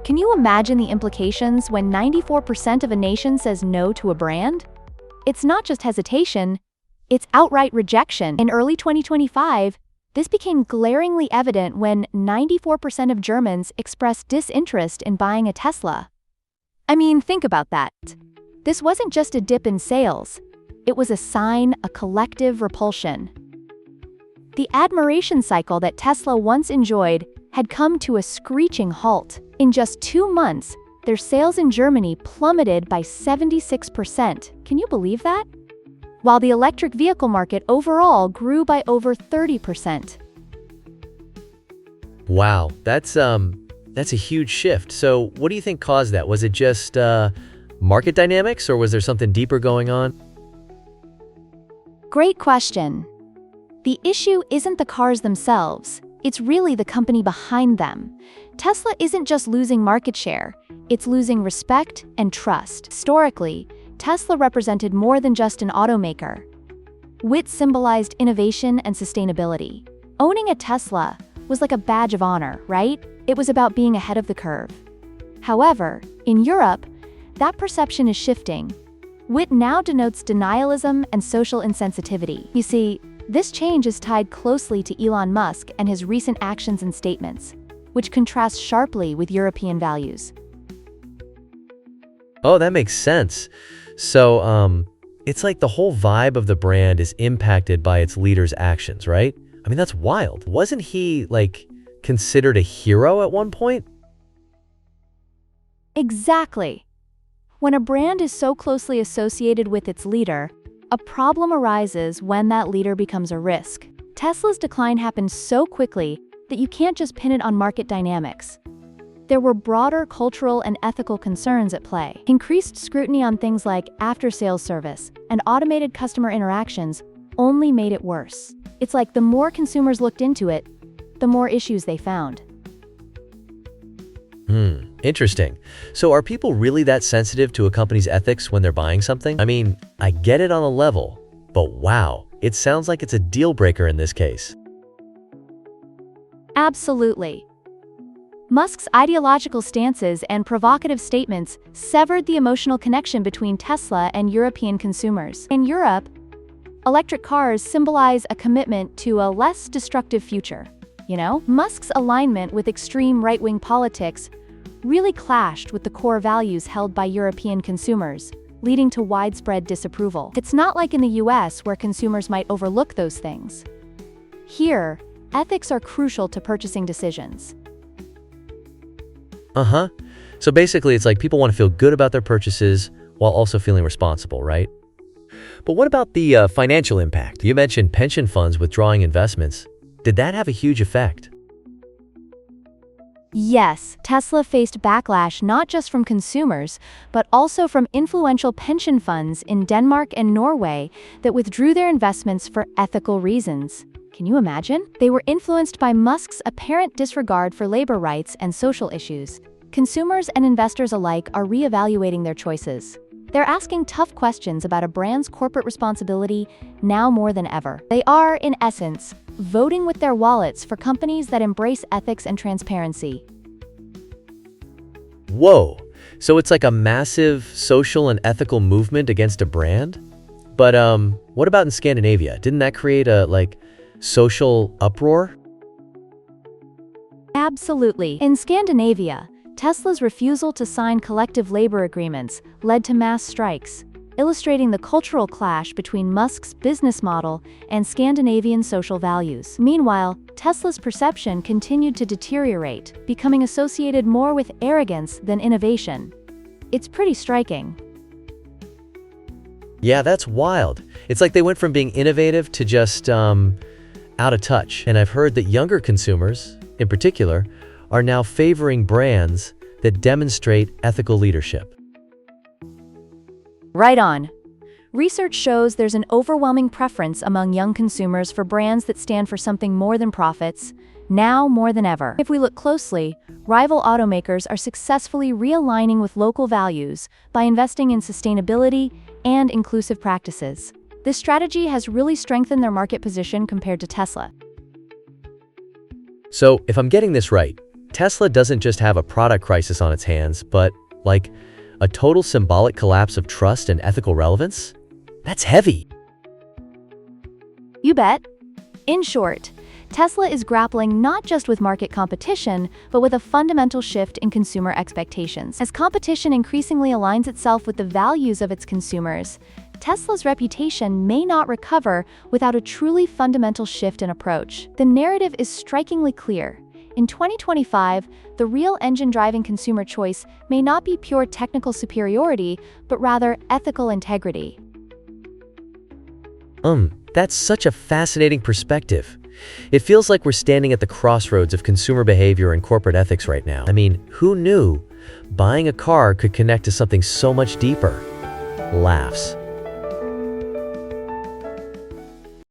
Can you imagine the implications when 94% of a nation says no to a brand? It's not just hesitation, it's outright rejection. In early 2025, this became glaringly evident when 94% of Germans expressed disinterest in buying a Tesla. I mean, think about that. This wasn't just a dip in sales, it was a sign, a collective repulsion. The admiration cycle that Tesla once enjoyed had come to a screeching halt. In just 2 months, their sales in Germany plummeted by 76%. Can you believe that? While the electric vehicle market overall grew by over 30%. Wow, that's a huge shift. So what do you think caused that? Was it just market dynamics, or was there something deeper going on? Great question. The issue isn't the cars themselves. It's really the company behind them. Tesla isn't just losing market share, it's losing respect and trust. Historically, Tesla represented more than just an automaker. WIT symbolized innovation and sustainability. Owning a Tesla was like a badge of honor, right? It was about being ahead of the curve. However, in Europe, that perception is shifting. WIT now denotes denialism and social insensitivity. You see, this change is tied closely to Elon Musk and his recent actions and statements, which contrasts sharply with European values. Oh, that makes sense. So, it's like the whole vibe of the brand is impacted by its leader's actions, right? I mean, that's wild. Wasn't he, considered a hero at one point? Exactly. When a brand is so closely associated with its leader, a problem arises when that leader becomes a risk. Tesla's decline happened so quickly that you can't just pin it on market dynamics. There were broader cultural and ethical concerns at play. Increased scrutiny on things like after-sales service and automated customer interactions only made it worse. It's like the more consumers looked into it, the more issues they found. Interesting. So are people really that sensitive to a company's ethics when they're buying something? I mean, I get it on a level, but wow, it sounds like it's a deal breaker in this case. Absolutely. Musk's ideological stances and provocative statements severed the emotional connection between Tesla and European consumers. In Europe, electric cars symbolize a commitment to a less destructive future. Musk's alignment with extreme right-wing politics really clashed with the core values held by European consumers, leading to widespread disapproval. It's not like in the US where consumers might overlook those things. Here, ethics are crucial to purchasing decisions. So basically, it's like people want to feel good about their purchases while also feeling responsible, right? But what about the financial impact? You mentioned pension funds withdrawing investments. Did that have a huge effect? Yes, Tesla faced backlash not just from consumers, but also from influential pension funds in Denmark and Norway that withdrew their investments for ethical reasons. Can you imagine? They were influenced by Musk's apparent disregard for labor rights and social issues. Consumers and investors alike are reevaluating their choices. They're asking tough questions about a brand's corporate responsibility now more than ever. They are, in essence, voting with their wallets for companies that embrace ethics and transparency. Whoa, so it's like a massive social and ethical movement against a brand? But what about in Scandinavia? Didn't that create a, social uproar? Absolutely. In Scandinavia, Tesla's refusal to sign collective labor agreements led to mass strikes, illustrating the cultural clash between Musk's business model and Scandinavian social values. Meanwhile, Tesla's perception continued to deteriorate, becoming associated more with arrogance than innovation. It's pretty striking. Yeah, that's wild. It's like they went from being innovative to just out of touch. And I've heard that younger consumers, in particular, are now favoring brands that demonstrate ethical leadership. Right on. Research shows there's an overwhelming preference among young consumers for brands that stand for something more than profits, now more than ever. If we look closely, rival automakers are successfully realigning with local values by investing in sustainability and inclusive practices. This strategy has really strengthened their market position compared to Tesla. So, if I'm getting this right, Tesla doesn't just have a product crisis on its hands, but, like, a total symbolic collapse of trust and ethical relevance? That's heavy. You bet. In short, Tesla is grappling not just with market competition, but with a fundamental shift in consumer expectations. As competition increasingly aligns itself with the values of its consumers, Tesla's reputation may not recover without a truly fundamental shift in approach. The narrative is strikingly clear. In 2025, the real engine driving consumer choice may not be pure technical superiority, but rather ethical integrity. That's such a fascinating perspective. It feels like we're standing at the crossroads of consumer behavior and corporate ethics right now. I mean, who knew buying a car could connect to something so much deeper? Laughs.